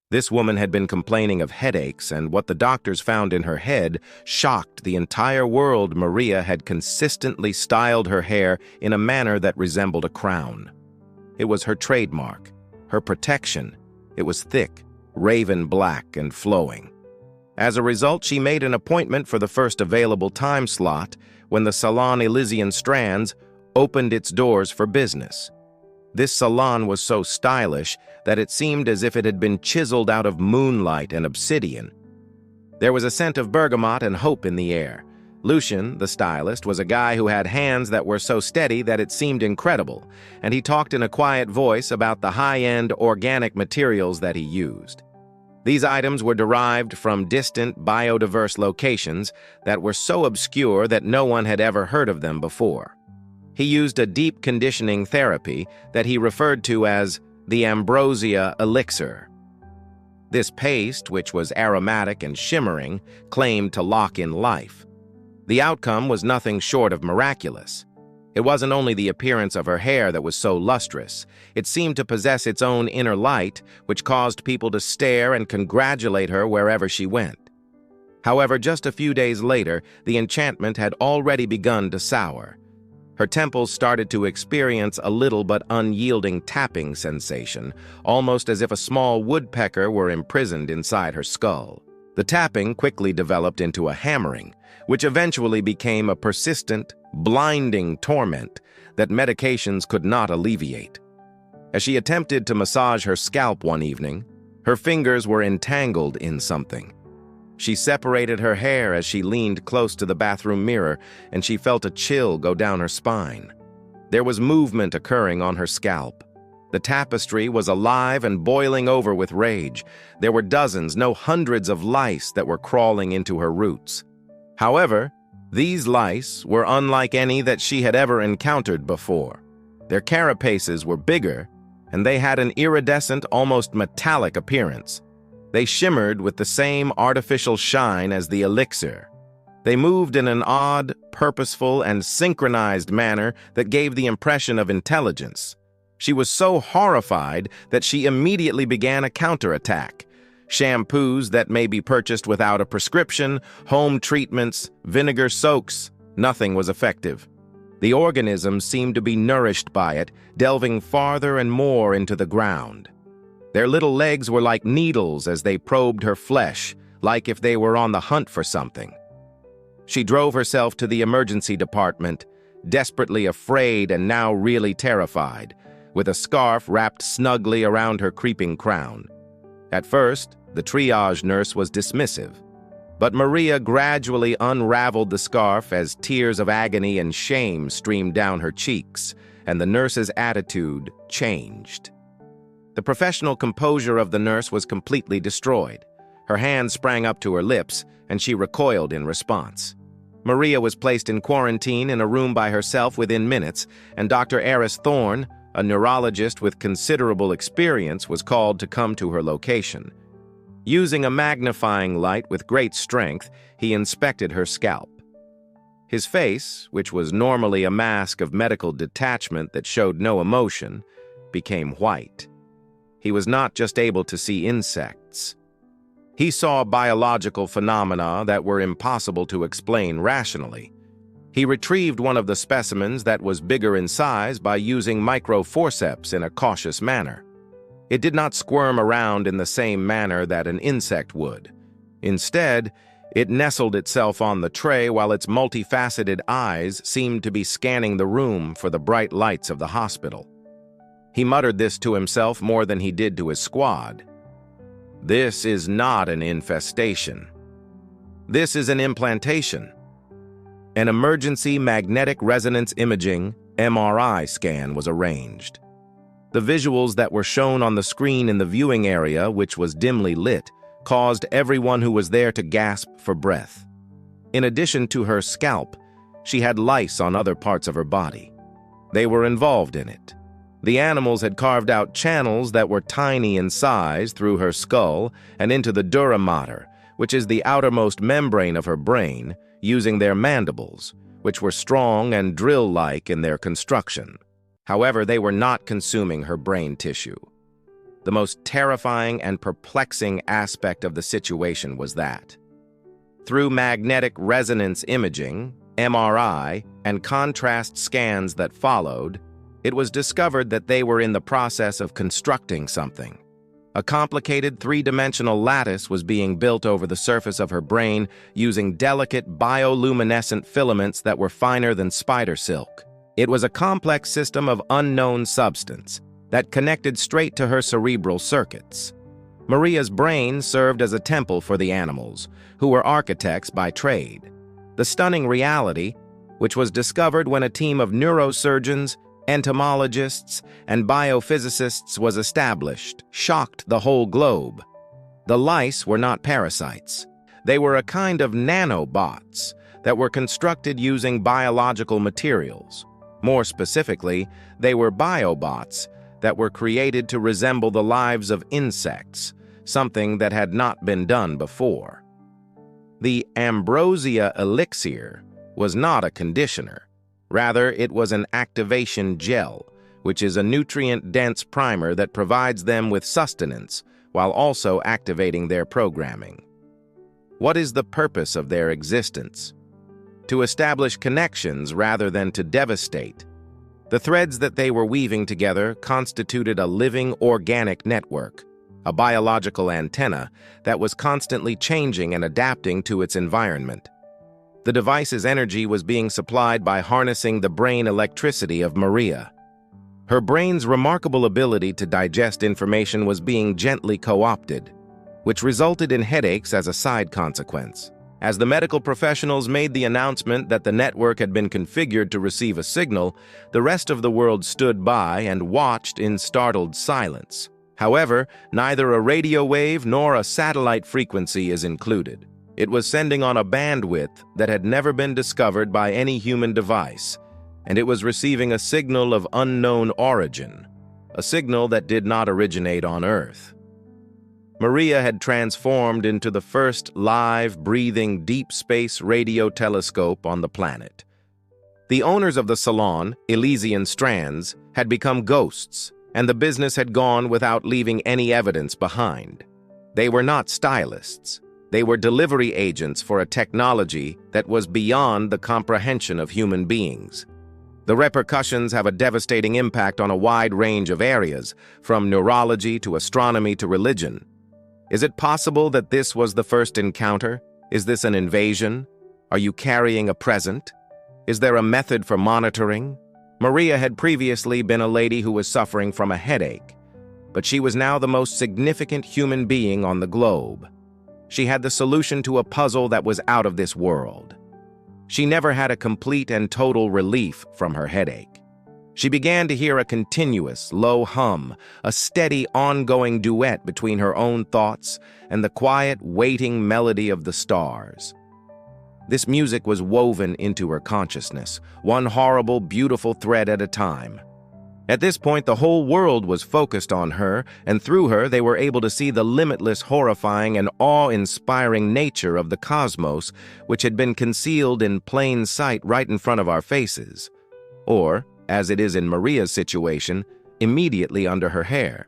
This woman had been complaining of headaches, and what the doctors found in her head shocked the entire world. Maria had consistently styled her hair in a manner that resembled a crown. It was her trademark, her protection. It was thick, raven black, and flowing. As a result, she made an appointment for the first available time slot when the Salon Elysian Strands opened its doors for business. This salon was so stylish that it seemed as if it had been chiseled out of moonlight and obsidian. There was a scent of bergamot and hope in the air. Lucien, the stylist, was a guy who had hands that were so steady that it seemed incredible, and he talked in a quiet voice about the high-end organic materials that he used. These items were derived from distant, biodiverse locations that were so obscure that no one had ever heard of them before. He used a deep conditioning therapy that he referred to as the ambrosia elixir. This paste, which was aromatic and shimmering, claimed to lock in life. The outcome was nothing short of miraculous. It wasn't only the appearance of her hair that was so lustrous. It seemed to possess its own inner light, which caused people to stare and congratulate her wherever she went. However, just a few days later, the enchantment had already begun to sour. Her temples started to experience a little but unyielding tapping sensation, almost as if a small woodpecker were imprisoned inside her skull. The tapping quickly developed into a hammering, which eventually became a persistent, blinding torment that medications could not alleviate. As she attempted to massage her scalp one evening, her fingers were entangled in something. She separated her hair as she leaned close to the bathroom mirror, and she felt a chill go down her spine. There was movement occurring on her scalp. The tapestry was alive and boiling over with rage. There were dozens, no hundreds of lice that were crawling into her roots. However, these lice were unlike any that she had ever encountered before. Their carapaces were bigger, and they had an iridescent, almost metallic appearance. They shimmered with the same artificial shine as the elixir. They moved in an odd, purposeful, and synchronized manner that gave the impression of intelligence. She was so horrified that she immediately began a counterattack. Shampoos that may be purchased without a prescription, home treatments, vinegar soaks, nothing was effective. The organism seemed to be nourished by it, delving farther and more into the ground. Their little legs were like needles as they probed her flesh, like if they were on the hunt for something. She drove herself to the emergency department, desperately afraid and now really terrified, with a scarf wrapped snugly around her creeping crown. At first, the triage nurse was dismissive, but Maria gradually unraveled the scarf as tears of agony and shame streamed down her cheeks, and the nurse's attitude changed. The professional composure of the nurse was completely destroyed. Her hand sprang up to her lips, and she recoiled in response. Maria was placed in quarantine in a room by herself within minutes, and Dr. Eris Thorne, a neurologist with considerable experience, was called to come to her location. Using a magnifying light with great strength, he inspected her scalp. His face, which was normally a mask of medical detachment that showed no emotion, became white. He was not just able to see insects. He saw biological phenomena that were impossible to explain rationally. He retrieved one of the specimens that was bigger in size by using microforceps in a cautious manner. It did not squirm around in the same manner that an insect would. Instead, it nestled itself on the tray while its multifaceted eyes seemed to be scanning the room for the bright lights of the hospital. He muttered this to himself more than he did to his squad. This is not an infestation. This is an implantation. An emergency magnetic resonance imaging (MRI) scan was arranged. The visuals that were shown on the screen in the viewing area, which was dimly lit, caused everyone who was there to gasp for breath. In addition to her scalp, she had lice on other parts of her body. They were involved in it. The animals had carved out channels that were tiny in size through her skull and into the dura mater, which is the outermost membrane of her brain, using their mandibles, which were strong and drill-like in their construction. However, they were not consuming her brain tissue. The most terrifying and perplexing aspect of the situation was that, through magnetic resonance imaging, MRI, and contrast scans that followed, it was discovered that they were in the process of constructing something. A complicated three-dimensional lattice was being built over the surface of her brain using delicate bioluminescent filaments that were finer than spider silk. It was a complex system of unknown substance that connected straight to her cerebral circuits. Maria's brain served as a temple for the animals, who were architects by trade. The stunning reality, which was discovered when a team of neurosurgeons, entomologists, and biophysicists was established, shocked the whole globe. The lice were not parasites. They were a kind of nanobots that were constructed using biological materials. More specifically, they were biobots that were created to resemble the lives of insects, something that had not been done before. The ambrosia elixir was not a conditioner. Rather, it was an activation gel, which is a nutrient-dense primer that provides them with sustenance while also activating their programming. What is the purpose of their existence? To establish connections rather than to devastate. The threads that they were weaving together constituted a living organic network, a biological antenna that was constantly changing and adapting to its environment. The device's energy was being supplied by harnessing the brain electricity of Maria. Her brain's remarkable ability to digest information was being gently co-opted, which resulted in headaches as a side consequence. As the medical professionals made the announcement that the network had been configured to receive a signal, the rest of the world stood by and watched in startled silence. However, neither a radio wave nor a satellite frequency is included. It was sending on a bandwidth that had never been discovered by any human device, and it was receiving a signal of unknown origin, a signal that did not originate on Earth. Maria had transformed into the first live, breathing, deep space radio telescope on the planet. The owners of the salon, Elysian Strands, had become ghosts, and the business had gone without leaving any evidence behind. They were not stylists. They were delivery agents for a technology that was beyond the comprehension of human beings. The repercussions have a devastating impact on a wide range of areas, from neurology to astronomy to religion. Is it possible that this was the first encounter? Is this an invasion? Are you carrying a present? Is there a method for monitoring? Maria had previously been a lady who was suffering from a headache, but she was now the most significant human being on the globe. She had the solution to a puzzle that was out of this world. She never had a complete and total relief from her headache. She began to hear a continuous, low hum, a steady, ongoing duet between her own thoughts and the quiet, waiting melody of the stars. This music was woven into her consciousness, one horrible, beautiful thread at a time. At this point, the whole world was focused on her, and through her they were able to see the limitless, horrifying, and awe-inspiring nature of the cosmos, which had been concealed in plain sight right in front of our faces. Or, as it is in Maria's situation, immediately under her hair.